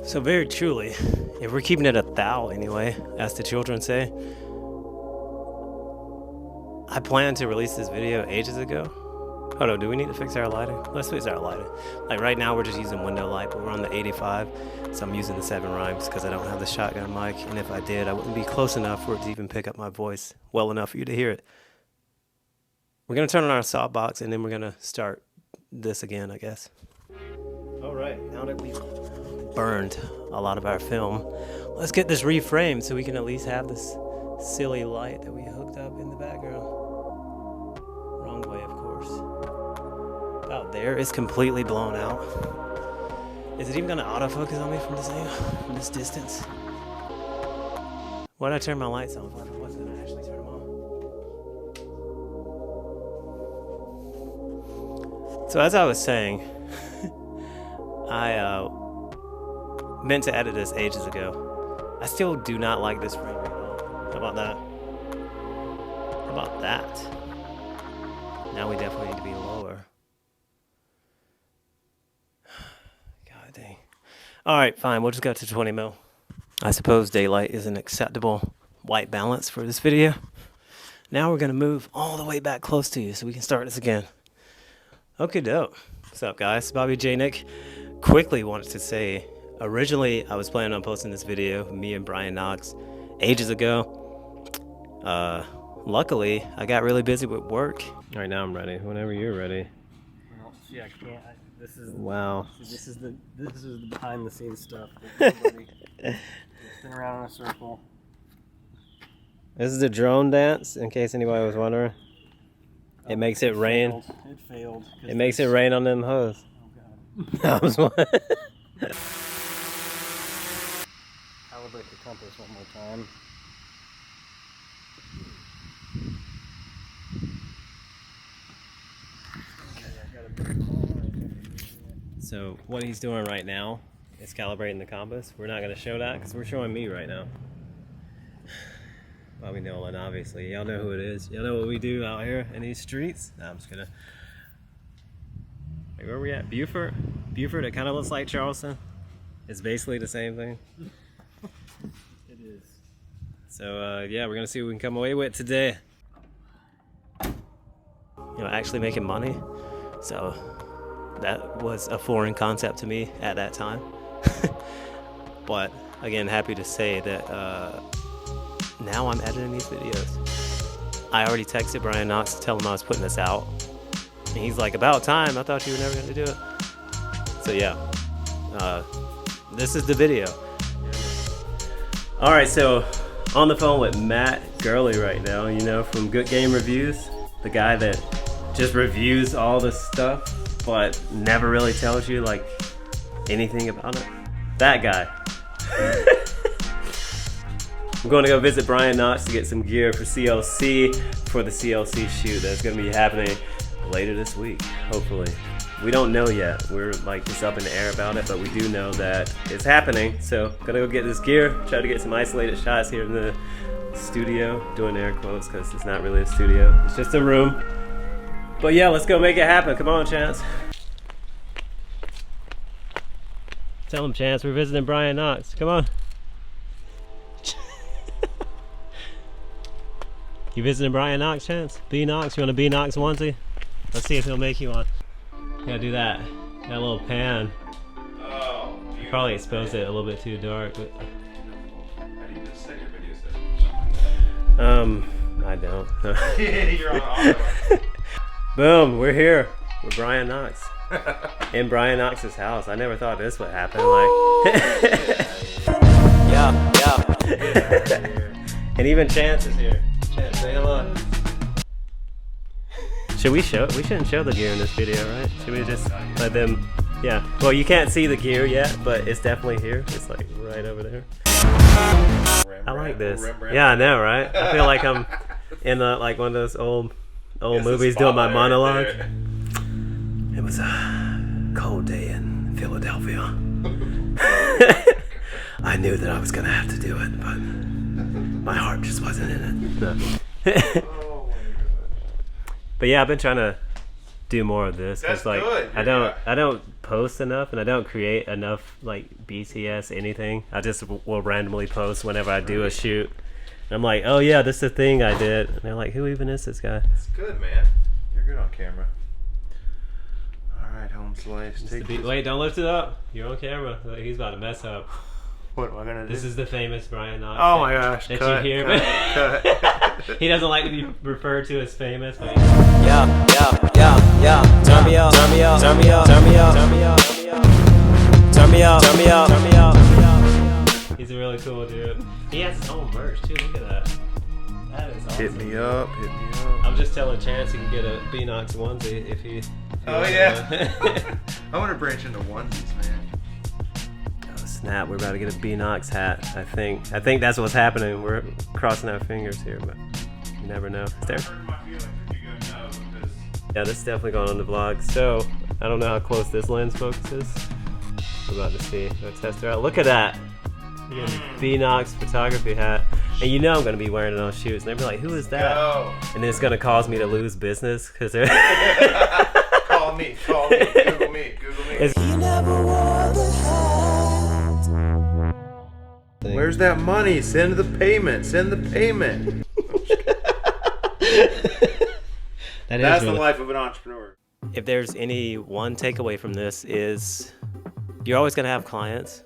So very truly, if we're keeping it a thou anyway, as the children say, I planned to release this video ages ago. Hold on, do we need to fix our lighting? Let's fix our lighting. Like right now we're just using window light, but we're on the 85, so I'm using the 7 rhymes because I don't have the shotgun mic, and if I did, I wouldn't be close enough for it to even pick up my voice well enough for you to hear it. We're gonna turn on our softbox and then we're gonna start this again, I guess. Alright, now that we've burned a lot of our film, let's get this reframed so we can at least have this silly light that we hooked up in the background. Wrong way, of course. Out there is completely blown out. Is it even gonna autofocus on me from this angle, from this distance? Why did I turn my lights on? I wasn't gonna actually turn them on. So as I was saying, I meant to edit this ages ago. I still do not like this frame rate at all. How about that? How about that? Now we definitely need to be lower. God dang. Alright, fine. We'll just go to 20 mil. I suppose daylight is an acceptable white balance for this video. Now we're going to move all the way back close to you so we can start this again. Okay, dope. What's up, guys? Bobby J. Nick. Quickly wanted to say, originally I was planning on posting this video, me and Brian Knox, ages ago. Luckily, I got really busy with work. All right, now I'm ready. Whenever you're ready. Well, yeah, I can't. This is wow. This is the behind the scenes stuff. Spin around in a circle. This is the drone dance, in case anybody was wondering. It makes it rain. It failed. It makes it rain on them hoes. Oh God. Calibrate the compass one more time. So what he's doing right now is calibrating the compass. We're not going to show that because we're showing me right now. Bobby Nolan, obviously. Y'all know who it is. Y'all know what we do out here in these streets. No, I'm just going to... Wait, where are we at? Beaufort? Beaufort, it kind of looks like Charleston. It's basically the same thing. It is. So, yeah, we're going to see what we can come away with today. You know, actually making money. So, that was a foreign concept to me at that time. But, again, happy to say that now I'm editing these videos. I already texted Brian Knox to tell him I was putting this out. And he's like, about time, I thought you were never going to do it. So yeah, this is the video. Alright, so on the phone with Matt Gurley right now, you know, from Good Game Reviews, the guy that just reviews all this stuff, but never really tells you like anything about it. That guy. I'm going to go visit Brian Knox to get some gear for CLC, for the CLC shoot that's going to be happening later this week, hopefully. We don't know yet. We're like just up in the air about it, but we do know that it's happening. So gonna go get this gear, try to get some isolated shots here in the studio, doing air quotes because it's not really a studio, it's just a room. But yeah, let's go make it happen. Come on, Chance. Tell him, Chance, we're visiting Brian Knox. Come on. You visiting Brian Knox, Chance? B Knox, you want a B Knox onesie? Let's see if he'll make you one. You gotta do that little pan. Oh, You probably exposed it a little bit too dark. But... How do you just set your video I don't. setting? You're on auto. Boom, we're here with Brian Knox. In Brian Knox's house. I never thought this would happen. Like, yeah. And even Chance is here. Chance, say hello. Should we show? We shouldn't show the gear in this video, right? Should we just let them? Yeah. Well, you can't see the gear yet, but it's definitely here. It's like right over there. I like this. Yeah, I know, right? I feel like I'm in like one of those old movies doing my monologue. It was a cold day in Philadelphia. I knew that I was gonna have to do it, but my heart just wasn't in it. No. But yeah, I've been trying to do more of this. That's like good. I don't post enough, and I don't create enough like BTS anything. I just will randomly post whenever I do a shoot. And I'm like, oh yeah, this is the thing I did. And they're like, who even is this guy? It's good, man. You're good on camera. All right, home slice. Wait, don't lift it up. You're on camera. He's about to mess up. What am I gonna do? This is the famous Brian Knox. Oh my gosh! That Cut, you hear, cut. he doesn't like to be referred to as famous. But Yeah. Turn me up. Turn me up. Turn me up. Turn me up. Turn me up. Turn me up. Turn me up. Turn me up. he's a really cool dude. He has his own merch too. Look at that. That is awesome. Hit me up. Hit me up. I'm just telling Chance he can get a B Knox onesie if he. Oh yeah. I want to branch into onesies, man. Oh snap! We're about to get a B Knox hat. I think that's what's happening. We're crossing our fingers here, but you never know. Is there? Yeah, this is definitely going on the vlog. So I don't know how close this lens focuses. We're about to see. Let's test her out. Look at that. B Knox photography hat. And you know I'm gonna be wearing it on shoots. And they'll be like, "Who is that?" Go. And then it's gonna cause me to lose business because they're. Call me. Call me. Google me. Google me. It's- You never wore the hat. Where's that money? Send the payment. Send the payment. That's the life of an entrepreneur. If there's any one takeaway from this is you're always gonna have clients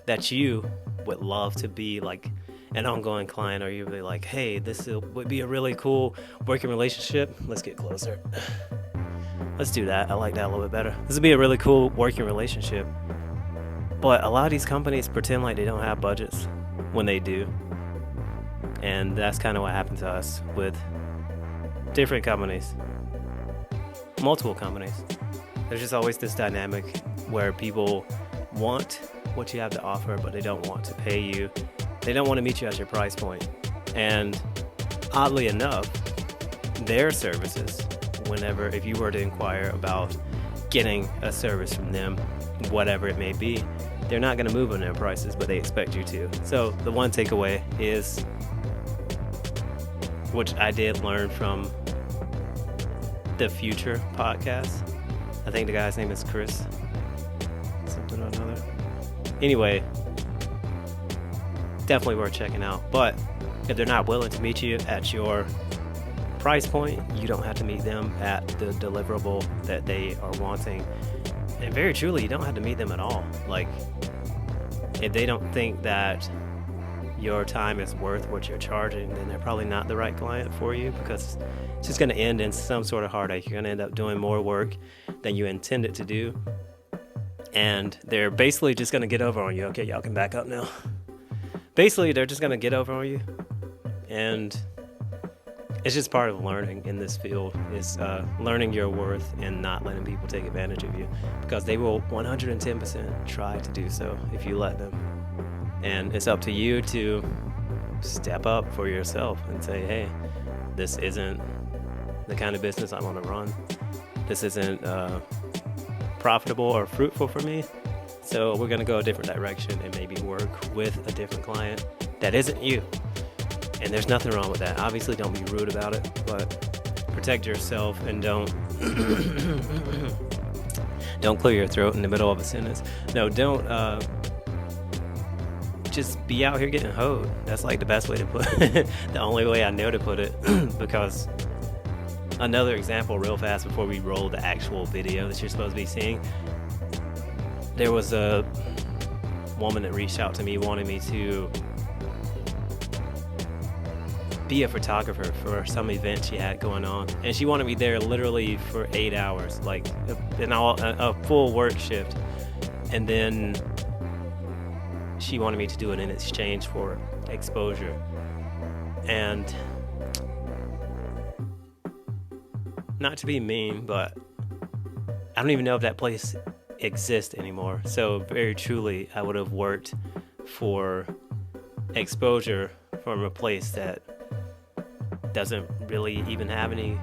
that you would love to be like an ongoing client, or you'd be like, hey, this would be a really cool working relationship. Let's get closer. Let's do that. I like that a little bit better. This would be a really cool working relationship. But a lot of these companies pretend like they don't have budgets when they do. And that's kind of what happened to us with different companies, multiple companies. There's just always this dynamic where people want what you have to offer, but they don't want to pay you. They don't want to meet you at your price point. And oddly enough, their services, if you were to inquire about getting a service from them, whatever it may be, they're not going to move on their prices, but they expect you to. So the one takeaway is, which I did learn from the Future podcast. I think the guy's name is Chris. Something or another. Anyway, definitely worth checking out. But if they're not willing to meet you at your price point, you don't have to meet them at the deliverable that they are wanting. And very truly, you don't have to meet them at all. Like, if they don't think that your time is worth what you're charging, then they're probably not the right client for you, because it's just going to end in some sort of heartache. You're going to end up doing more work than you intended to do, and they're basically just going to get over on you. Okay, y'all can back up now. Basically, they're just going to get over on you, and it's just part of learning in this field, is learning your worth and not letting people take advantage of you, because they will 110% try to do so if you let them. And it's up to you to step up for yourself and say, hey, this isn't the kind of business I want to run. This isn't profitable or fruitful for me. So we're going to go a different direction and maybe work with a different client that isn't you. And there's nothing wrong with that. Obviously, don't be rude about it, but protect yourself and don't clear your throat in the middle of a sentence. No, don't just be out here getting hoed. That's like the best way to put it. The only way I know to put it. Because another example real fast before we roll the actual video that you're supposed to be seeing. There was a woman that reached out to me wanting me to be a photographer for some event she had going on, and she wanted me there literally for 8 hours, like a full work shift, and then she wanted me to do it in exchange for exposure. And not to be mean, but I don't even know if that place exists anymore. So very truly, I would have worked for exposure from a place that doesn't really even have any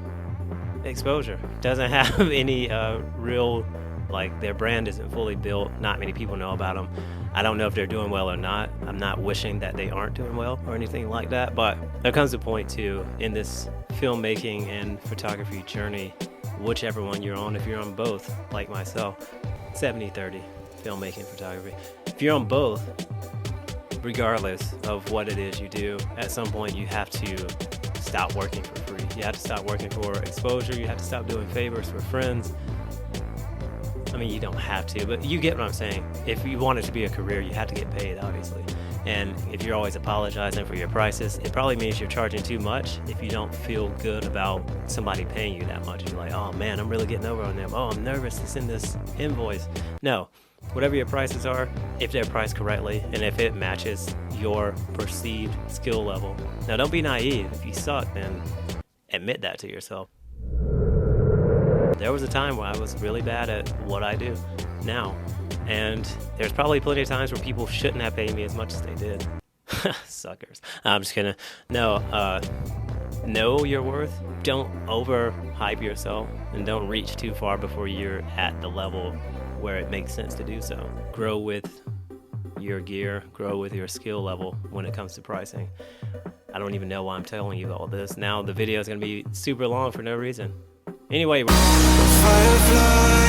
exposure, doesn't have any real, like, their brand isn't fully built. Not many people know about them. I don't know if they're doing well or not. I'm not wishing that they aren't doing well or anything like that, but there comes a point too in this filmmaking and photography journey whichever one you're on. If you're on both, like myself, 70-30 filmmaking, photography. If you're on both, regardless of what it is you do, at some point you have to stop working for free. You have to stop working for exposure. You have to stop doing favors for friends. I mean, you don't have to, but you get what I'm saying. If you want it to be a career, you have to get paid, obviously. And if you're always apologizing for your prices, it probably means you're charging too much if you don't feel good about somebody paying you that much. You're like, oh man, I'm really getting over on them. Oh, I'm nervous to send this invoice. No, whatever your prices are, if they're priced correctly and if it matches your perceived skill level. Now, don't be naive. If you suck, then admit that to yourself. There was a time where I was really bad at what I do now. And there's probably plenty of times where people shouldn't have paid me as much as they did. Suckers. I'm just gonna, know your worth. Don't overhype yourself and don't reach too far before you're at the level where it makes sense to do so. Grow with your gear, grow with your skill level when it comes to pricing. I don't even know why I'm telling you all this. Now the video is gonna be super long for no reason. Anyway. Firefly.